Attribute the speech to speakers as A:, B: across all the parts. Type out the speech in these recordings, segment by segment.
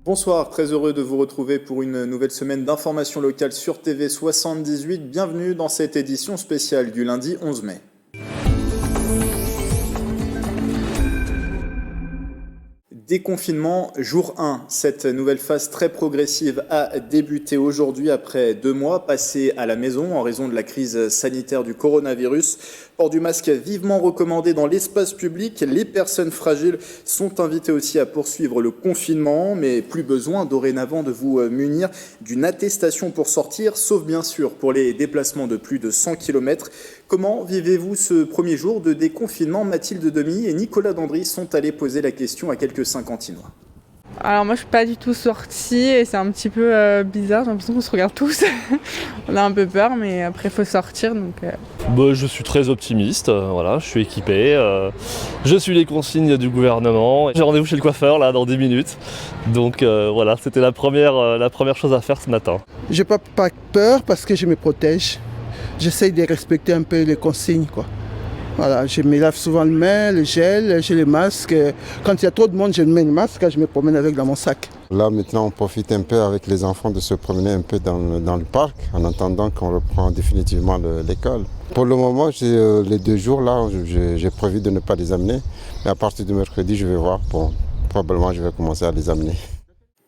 A: Bonsoir, très heureux de vous retrouver pour une nouvelle semaine d'information locale sur TV 78. Bienvenue dans cette édition spéciale du lundi 11 mai. Déconfinement, jour 1. Cette nouvelle phase très progressive a débuté aujourd'hui après 2 mois passés à la maison en raison de la crise sanitaire du coronavirus. Port du masque vivement recommandé dans l'espace public. Les personnes fragiles sont invitées aussi à poursuivre le confinement, mais plus besoin dorénavant de vous munir d'une attestation pour sortir, sauf bien sûr pour les déplacements de plus de 100 km. Comment vivez-vous ce premier jour de déconfinement? Mathilde Demy et Nicolas Dandry sont allés poser la question à quelques Cinquantinois.
B: Alors moi je suis pas du tout sortie et c'est un petit peu bizarre, j'ai l'impression qu'on se regarde tous. On a un peu peur mais après il faut sortir donc...
C: Je suis très optimiste, voilà, je suis équipé, je suis les consignes du gouvernement. J'ai rendez-vous chez le coiffeur là dans 10 minutes, donc voilà, c'était la première chose à faire ce matin.
D: J'ai pas peur parce que je me protège, j'essaye de respecter un peu les consignes quoi. Voilà, je me lave souvent les mains, le gel, j'ai les masques. Quand il y a trop de monde, je mets le masque, je me promène avec dans mon sac.
E: Là maintenant on profite un peu avec les enfants de se promener un peu dans le parc en attendant qu'on reprend définitivement l'école. Pour le moment, les 2 jours là, j'ai prévu de ne pas les amener. Mais à partir de mercredi, je vais voir, probablement je vais commencer à les amener.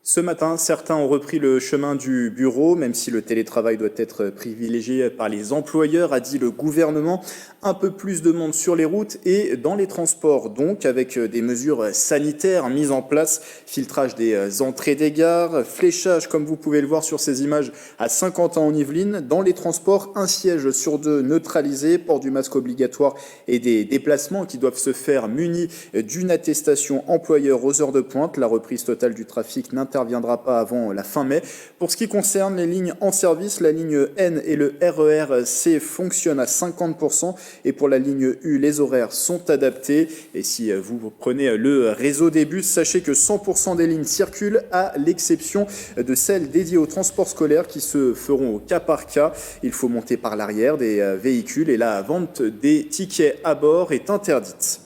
A: Ce matin, certains ont repris le chemin du bureau, même si le télétravail doit être privilégié par les employeurs, a dit le gouvernement. Un peu plus de monde sur les routes et dans les transports, donc avec des mesures sanitaires mises en place, filtrage des entrées des gares, fléchage, comme vous pouvez le voir sur ces images, à Saint-Quentin-en-Yvelines. Dans les transports, 1 siège sur 2 neutralisé, port du masque obligatoire et des déplacements qui doivent se faire munis d'une attestation employeur aux heures de pointe. La reprise totale du trafic n'interviendra pas avant la fin mai. Pour ce qui concerne les lignes en service, la ligne N et le RER C fonctionnent à 50%. Et pour la ligne U, les horaires sont adaptés. Et si vous prenez le réseau des bus, sachez que 100% des lignes circulent, à l'exception de celles dédiées au transport scolaire qui se feront au cas par cas. Il faut monter par l'arrière des véhicules et la vente des tickets à bord est interdite.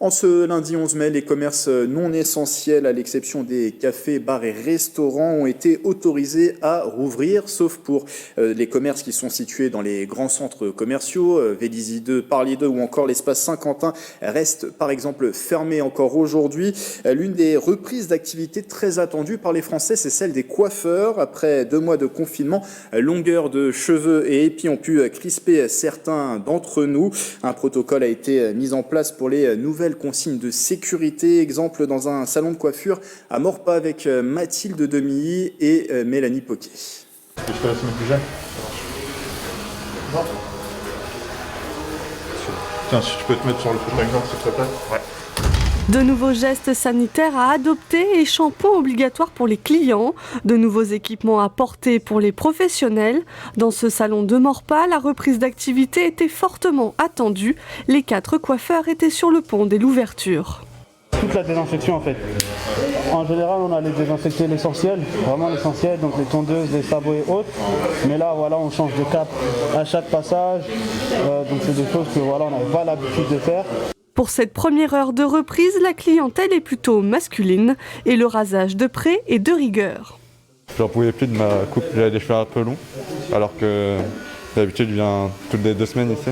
A: En ce lundi 11 mai, les commerces non essentiels, à l'exception des cafés, bars et restaurants, ont été autorisés à rouvrir, sauf pour les commerces qui sont situés dans les grands centres commerciaux. Vélizy 2, Parly 2 ou encore l'espace Saint-Quentin restent par exemple fermés encore aujourd'hui. L'une des reprises d'activité très attendues par les Français, c'est celle des coiffeurs. Après 2 mois de confinement, longueur de cheveux et épis ont pu crisper certains d'entre nous. Un protocole a été mis en place pour les nouvelles consignes de sécurité. Exemple dans un salon de coiffure à Maurepas avec Mathilde Demy et Mélanie Poquet.
F: Est-ce que je peux la semaine plus jeune? Tiens, si tu peux te mettre sur le protecteur, s'il te plaît. Ouais.
G: De nouveaux gestes sanitaires à adopter et shampoing obligatoire pour les clients. De nouveaux équipements à porter pour les professionnels. Dans ce salon de Maurepas, la reprise d'activité était fortement attendue. Les 4 coiffeurs étaient sur le pont dès l'ouverture.
H: Toute la désinfection en fait. En général, on allait désinfecter l'essentiel, vraiment l'essentiel, donc les tondeuses, les sabots et autres. Mais là, voilà, on change de cap à chaque passage. Donc c'est des choses que voilà, on n'avait pas l'habitude de faire.
G: Pour cette première heure de reprise, la clientèle est plutôt masculine et le rasage de près est de rigueur.
I: J'en pouvais plus de ma coupe, j'avais des cheveux un peu longs, alors que d'habitude je viens toutes les 2 semaines ici.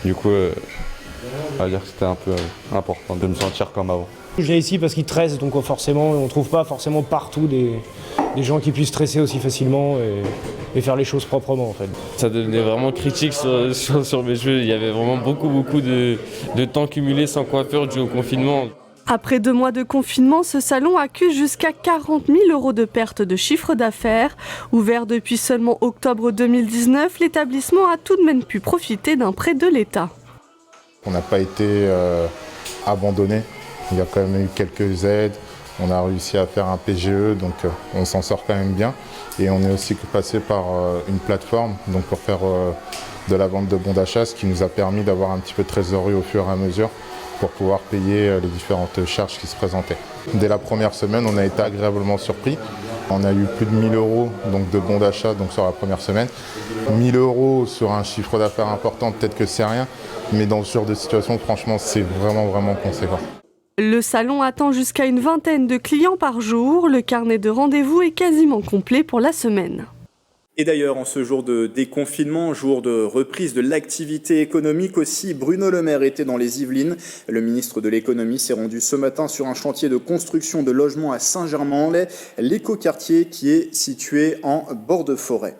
I: Du coup, on va dire que c'était un peu important de me sentir comme avant.
J: Je viens ici parce qu'ils tressent, donc forcément on ne trouve pas forcément partout des gens qui puissent tresser aussi facilement et faire les choses proprement en fait.
C: Ça devenait vraiment critique sur mes cheveux, il y avait vraiment beaucoup de temps cumulé sans coiffeur dû au confinement.
G: Après 2 mois de confinement, ce salon accuse jusqu'à 40 000 € de perte de chiffre d'affaires. Ouvert depuis seulement octobre 2019, l'établissement a tout de même pu profiter d'un prêt de l'État.
F: On n'a pas été abandonné. Il y a quand même eu quelques aides, on a réussi à faire un PGE, donc on s'en sort quand même bien. Et on est aussi passé par une plateforme donc pour faire de la vente de bons d'achat, ce qui nous a permis d'avoir un petit peu de trésorerie au fur et à mesure pour pouvoir payer les différentes charges qui se présentaient. Dès la première semaine, on a été agréablement surpris. On a eu plus de 1 000 € donc de bons d'achat donc sur la première semaine. 1 000 € sur un chiffre d'affaires important, peut-être que c'est rien, mais dans ce genre de situation, franchement, c'est vraiment conséquent.
G: Le salon attend jusqu'à une vingtaine de clients par jour. Le carnet de rendez-vous est quasiment complet pour la semaine.
A: Et d'ailleurs, en ce jour de déconfinement, jour de reprise de l'activité économique aussi, Bruno Le Maire était dans les Yvelines. Le ministre de l'économie s'est rendu ce matin sur un chantier de construction de logements à Saint-Germain-en-Laye, l'écoquartier qui est situé en bord de forêt.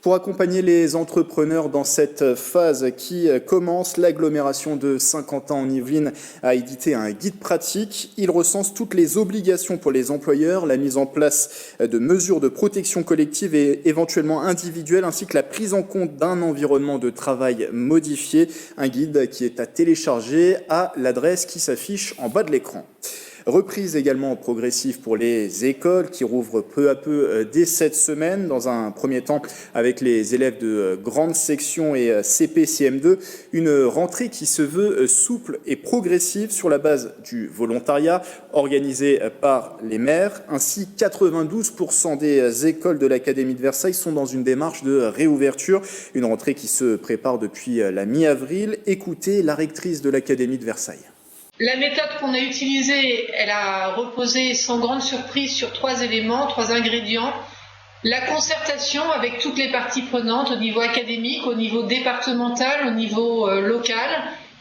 A: Pour accompagner les entrepreneurs dans cette phase qui commence, l'agglomération de Saint-Quentin en Yvelines a édité un guide pratique. Il recense toutes les obligations pour les employeurs, la mise en place de mesures de protection collective et éventuellement individuelle, ainsi que la prise en compte d'un environnement de travail modifié. Un guide qui est à télécharger à l'adresse qui s'affiche en bas de l'écran. Reprise également progressive pour les écoles qui rouvrent peu à peu dès cette semaine. Dans un premier temps avec les élèves de grande section et CP CM2, une rentrée qui se veut souple et progressive sur la base du volontariat organisé par les maires. Ainsi, 92% des écoles de l'Académie de Versailles sont dans une démarche de réouverture. Une rentrée qui se prépare depuis la mi-avril. Écoutez la rectrice de l'Académie de Versailles.
K: La méthode qu'on a utilisée, elle a reposé sans grande surprise sur 3 éléments, 3 ingrédients. La concertation avec toutes les parties prenantes au niveau académique, au niveau départemental, au niveau local.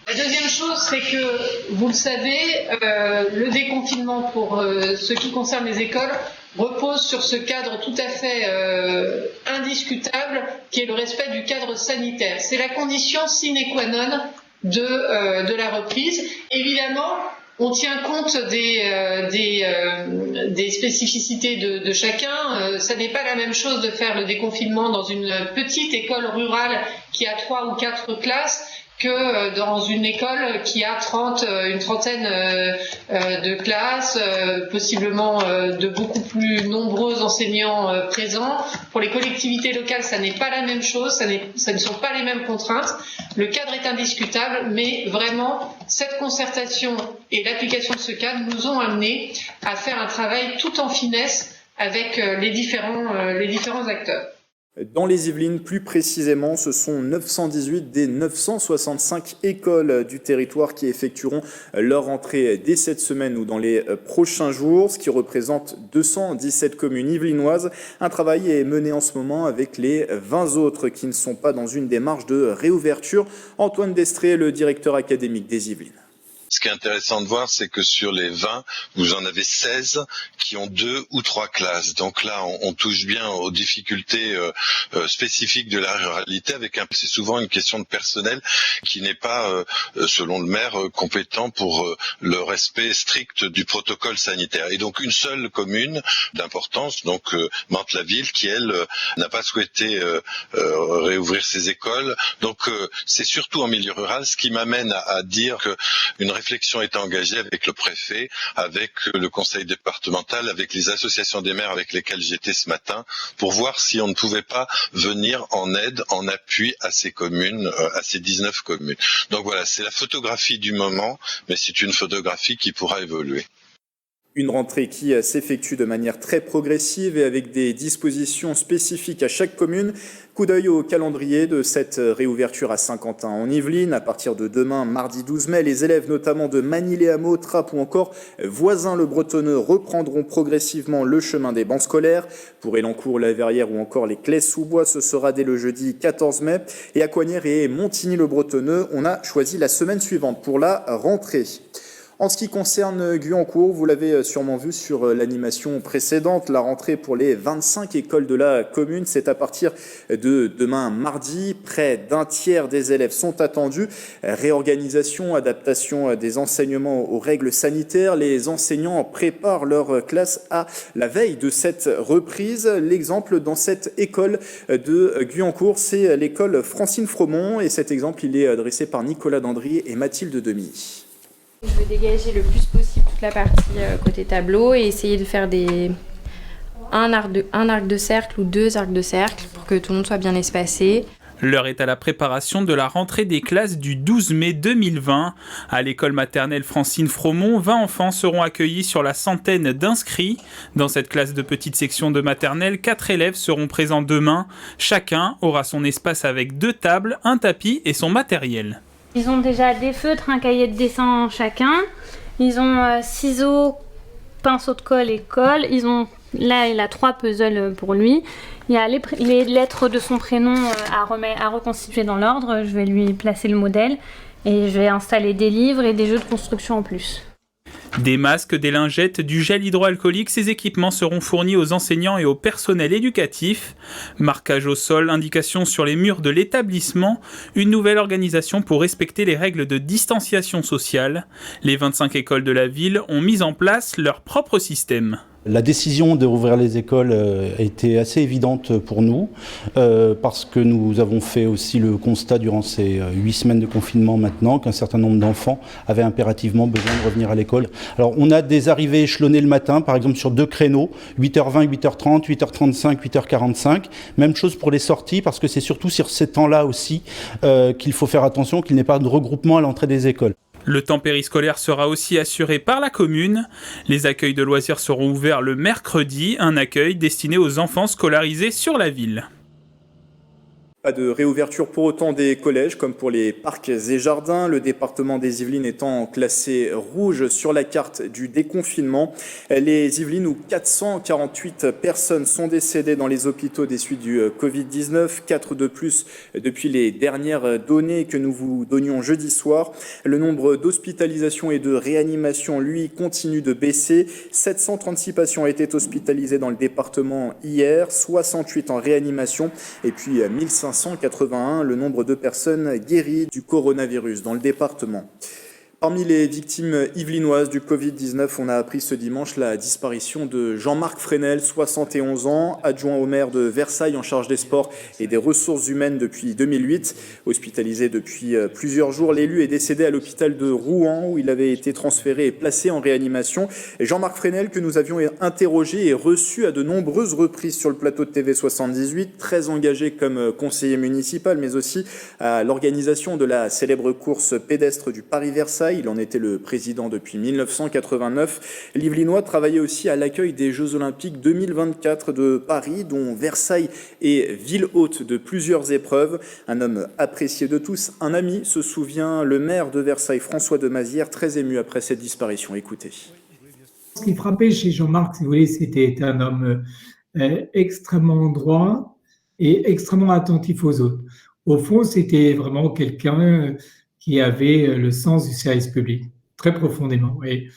K: La deuxième chose, c'est que, vous le savez, le déconfinement pour ce qui concerne les écoles repose sur ce cadre tout à fait indiscutable qui est le respect du cadre sanitaire. C'est la condition sine qua non de la reprise. Évidemment, on tient compte des spécificités de chacun. Ça n'est pas la même chose de faire le déconfinement dans une petite école rurale qui a 3 ou 4 classes que dans une école qui a une trentaine de classes, possiblement de beaucoup plus nombreux enseignants présents. Pour les collectivités locales, ça n'est pas la même chose, ça ne sont pas les mêmes contraintes. Le cadre est indiscutable, mais vraiment, cette concertation et l'application de ce cadre nous ont amenés à faire un travail tout en finesse avec les différents acteurs.
A: Dans les Yvelines, plus précisément, ce sont 918 des 965 écoles du territoire qui effectueront leur entrée dès cette semaine ou dans les prochains jours, ce qui représente 217 communes yvelinoises. Un travail est mené en ce moment avec les 20 autres qui ne sont pas dans une démarche de réouverture. Antoine Destré, le directeur académique des Yvelines.
L: Ce qui est intéressant de voir, c'est que sur les 20, vous en avez 16 qui ont 2 ou 3 classes. Donc là, on touche bien aux difficultés spécifiques de la ruralité. C'est souvent une question de personnel qui n'est pas, selon le maire, compétent pour le respect strict du protocole sanitaire. Et donc une seule commune d'importance, donc Mantes-la-Ville, qui elle n'a pas souhaité réouvrir ses écoles. Donc c'est surtout en milieu rural, ce qui m'amène à dire qu'une réflexion est engagée avec le préfet, avec le conseil départemental, avec les associations des maires avec lesquelles j'étais ce matin, pour voir si on ne pouvait pas venir en aide, en appui à ces communes, à ces 19 communes. Donc voilà, c'est la photographie du moment, mais c'est une photographie qui pourra évoluer.
A: Une rentrée qui s'effectue de manière très progressive et avec des dispositions spécifiques à chaque commune. Coup d'œil au calendrier de cette réouverture à Saint-Quentin en Yvelines. À partir de demain, mardi 12 mai, les élèves notamment de Magny-les-Hameaux, Trappes ou encore Voisins-le-Bretonneux reprendront progressivement le chemin des bancs scolaires. Pour Elancourt, la Verrière ou encore les Claise-sous-Bois, ce sera dès le jeudi 14 mai. Et à Coignières et Montigny-le-Bretonneux, on a choisi la semaine suivante pour la rentrée. En ce qui concerne Guyancourt, vous l'avez sûrement vu sur l'animation précédente, la rentrée pour les 25 écoles de la commune, c'est à partir de demain mardi. Près d'un tiers des élèves sont attendus. Réorganisation, adaptation des enseignements aux règles sanitaires. Les enseignants préparent leur classe à la veille de cette reprise. L'exemple dans cette école de Guyancourt, c'est l'école Francine Fromont. Et cet exemple, il est dressé par Nicolas Dandry et Mathilde Demy.
M: Je veux dégager le plus possible toute la partie côté tableau et essayer de faire un arc de cercle ou 2 arcs de cercle pour que tout le monde soit bien espacé.
N: L'heure est à la préparation de la rentrée des classes du 12 mai 2020. À l'école maternelle Francine Fromont, 20 enfants seront accueillis sur la centaine d'inscrits. Dans cette classe de petite section de maternelle, 4 élèves seront présents demain. Chacun aura son espace avec 2 tables, un tapis et son matériel.
O: Ils ont déjà des feutres, un cahier de dessin chacun, Ils ont ciseaux, pinceau de colle et colle. Là, il a 3 puzzles pour lui. Il y a les lettres de son prénom à reconstituer dans l'ordre. Je vais lui placer le modèle et je vais installer des livres et des jeux de construction en plus.
N: Des masques, des lingettes, du gel hydroalcoolique, ces équipements seront fournis aux enseignants et au personnel éducatif. Marquage au sol, indication sur les murs de l'établissement, une nouvelle organisation pour respecter les règles de distanciation sociale. Les 25 écoles de la ville ont mis en place leur propre système.
P: La décision de rouvrir les écoles a été assez évidente pour nous parce que nous avons fait aussi le constat durant ces 8 semaines de confinement maintenant qu'un certain nombre d'enfants avaient impérativement besoin de revenir à l'école. Alors on a des arrivées échelonnées le matin, par exemple sur 2 créneaux, 8h20, 8h30, 8h35, 8h45. Même chose pour les sorties parce que c'est surtout sur ces temps-là aussi qu'il faut faire attention qu'il n'y ait pas de regroupement à l'entrée des écoles.
N: Le temps périscolaire sera aussi assuré par la commune. Les accueils de loisirs seront ouverts le mercredi, un accueil destiné aux enfants scolarisés sur la ville.
A: Pas de réouverture pour autant des collèges comme pour les parcs et jardins, le département des Yvelines étant classé rouge sur la carte du déconfinement. Les Yvelines où 448 personnes sont décédées dans les hôpitaux des suites du Covid-19, 4 de plus depuis les dernières données que nous vous donnions jeudi soir. Le nombre d'hospitalisations et de réanimations, lui, continue de baisser. 736 patients étaient hospitalisés dans le département hier, 68 en réanimation et puis 1581 le nombre de personnes guéries du coronavirus dans le département. Parmi les victimes yvelinoises du Covid-19, on a appris ce dimanche la disparition de Jean-Marc Fresnel, 71 ans, adjoint au maire de Versailles en charge des sports et des ressources humaines depuis 2008. Hospitalisé depuis plusieurs jours, l'élu est décédé à l'hôpital de Rouen où il avait été transféré et placé en réanimation. Et Jean-Marc Fresnel, que nous avions interrogé et reçu à de nombreuses reprises sur le plateau de TV78, très engagé comme conseiller municipal, mais aussi à l'organisation de la célèbre course pédestre du Paris-Versailles. Il en était le président depuis 1989. L'Yvelinois travaillait aussi à l'accueil des Jeux Olympiques 2024 de Paris, dont Versailles est ville hôte de plusieurs épreuves. Un homme apprécié de tous, un ami, se souvient le maire de Versailles, François de Mazières, très ému après cette disparition. Écoutez.
Q: Ce qui frappait chez Jean-Marc, si vous voulez, c'était un homme extrêmement droit et extrêmement attentif aux autres. Au fond, c'était vraiment quelqu'un qui avait le sens du service public, très profondément. Et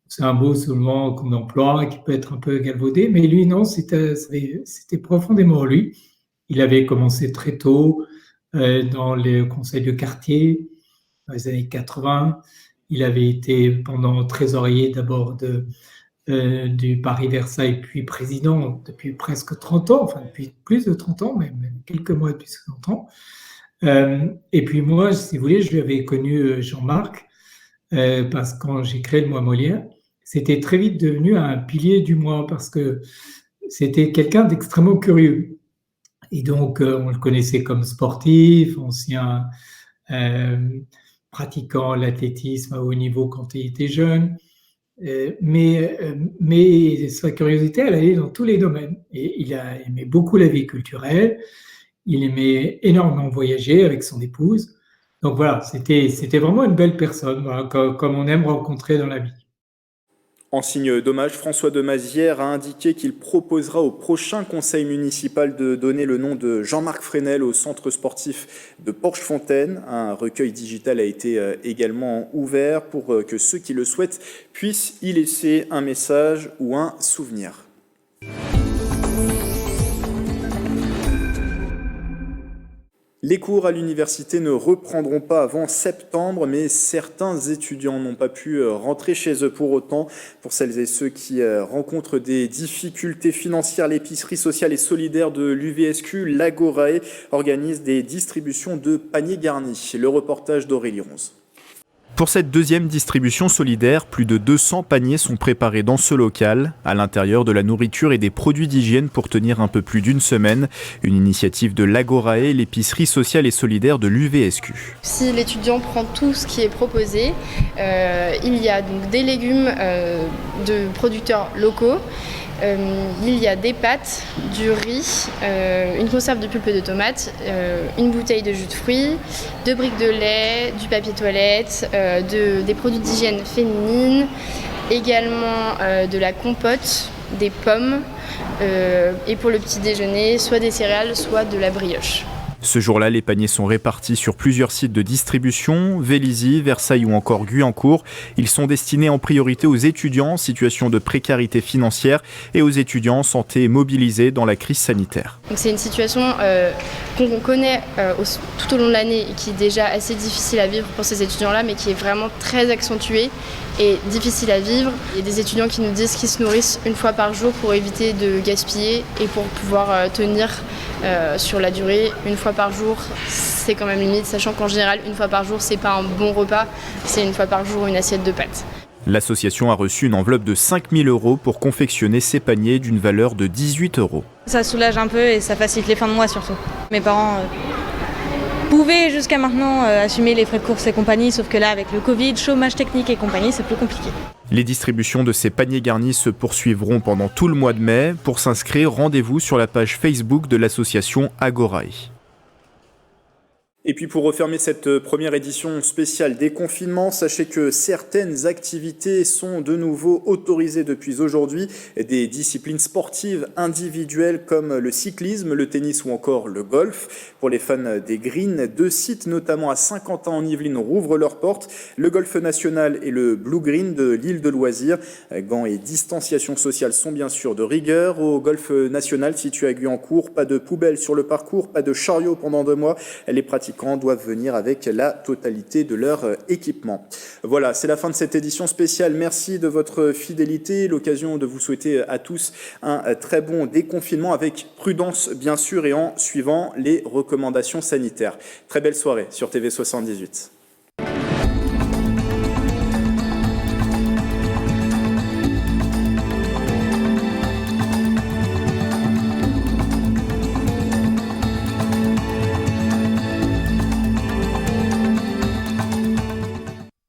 Q: c'est un beau seulement qu'on emploie, qui peut être un peu galvaudé, mais lui, non, c'était profondément lui. Il avait commencé très tôt dans le conseil de quartier, dans les années 80. Il avait été pendant trésorier d'abord du Paris-Versailles, puis président depuis presque 30 ans, enfin depuis plus de 30 ans, même quelques mois depuis 30 ans. Et puis moi, si vous voulez, je l'avais connu Jean-Marc parce que quand j'ai créé le mois Molière, c'était très vite devenu un pilier du mois parce que c'était quelqu'un d'extrêmement curieux. Et donc, on le connaissait comme sportif, ancien pratiquant l'athlétisme à haut niveau quand il était jeune. Mais sa curiosité, elle allait dans tous les domaines. Et il a aimé beaucoup la vie culturelle. Il aimait énormément voyager avec son épouse. Donc voilà, c'était vraiment une belle personne, voilà, comme on aime rencontrer dans la vie.
A: En signe d'hommage, François de Mazières a indiqué qu'il proposera au prochain conseil municipal de donner le nom de Jean-Marc Fresnel au centre sportif de Porchefontaine. Un recueil digital a été également ouvert pour que ceux qui le souhaitent puissent y laisser un message ou un souvenir. Les cours à l'université ne reprendront pas avant septembre, mais certains étudiants n'ont pas pu rentrer chez eux pour autant. Pour celles et ceux qui rencontrent des difficultés financières, l'épicerie sociale et solidaire de l'UVSQ, l'Agorae, organise des distributions de paniers garnis. Le reportage d'Aurélie Ronze.
R: Pour cette deuxième distribution solidaire, plus de 200 paniers sont préparés dans ce local. À l'intérieur, de la nourriture et des produits d'hygiène pour tenir un peu plus d'une semaine. Une initiative de l'Agorae, l'épicerie sociale et solidaire de l'UVSQ.
S: Si l'étudiant prend tout ce qui est proposé, il y a donc des légumes de producteurs locaux, Il y a des pâtes, du riz, une conserve de pulpe de tomates, une bouteille de jus de fruits, 2 briques de lait, du papier toilette, des produits d'hygiène féminine, également de la compote, des pommes et pour le petit déjeuner, soit des céréales, soit de la brioche.
R: Ce jour-là, les paniers sont répartis sur plusieurs sites de distribution, Vélizy, Versailles ou encore Guyancourt. Ils sont destinés en priorité aux étudiants en situation de précarité financière et aux étudiants en santé mobilisés dans la crise sanitaire.
S: Donc c'est une situation qu'on connaît tout au long de l'année et qui est déjà assez difficile à vivre pour ces étudiants-là, mais qui est vraiment très accentuée et difficile à vivre. Il y a des étudiants qui nous disent qu'ils se nourrissent une fois par jour pour éviter de gaspiller et pour pouvoir tenir sur la durée. Une fois par jour, c'est quand même limite, sachant qu'en général, une fois par jour, c'est pas un bon repas, c'est une fois par jour une assiette de pâtes.
R: L'association a reçu une enveloppe de 5 000 € pour confectionner ces paniers d'une valeur de 18 €.
T: Ça soulage un peu et ça facilite les fins de mois surtout. Mes parents pouvaient jusqu'à maintenant assumer les frais de courses et compagnie, sauf que là, avec le Covid, chômage technique et compagnie, c'est plus compliqué.
R: Les distributions de ces paniers garnis se poursuivront pendant tout le mois de mai. Pour s'inscrire, rendez-vous sur la page Facebook de l'association Agorae.
A: Et puis pour refermer cette première édition spéciale déconfinement, sachez que certaines activités sont de nouveau autorisées depuis aujourd'hui. Des disciplines sportives individuelles comme le cyclisme, le tennis ou encore le golf. Pour les fans des greens, 2 sites notamment à Saint-Quentin en Yvelines rouvrent leurs portes. Le golf national et le Blue Green de l'île de loisirs. Gants et distanciation sociale sont bien sûr de rigueur. Au golf national situé à Guyancourt, pas de poubelle sur le parcours, pas de chariot pendant 2 mois. Les pratiquants doivent venir avec la totalité de leur équipement. Voilà, c'est la fin de cette édition spéciale. Merci de votre fidélité. L'occasion de vous souhaiter à tous un très bon déconfinement avec prudence bien sûr et en suivant les recommandations sanitaires. Très belle soirée sur TV78.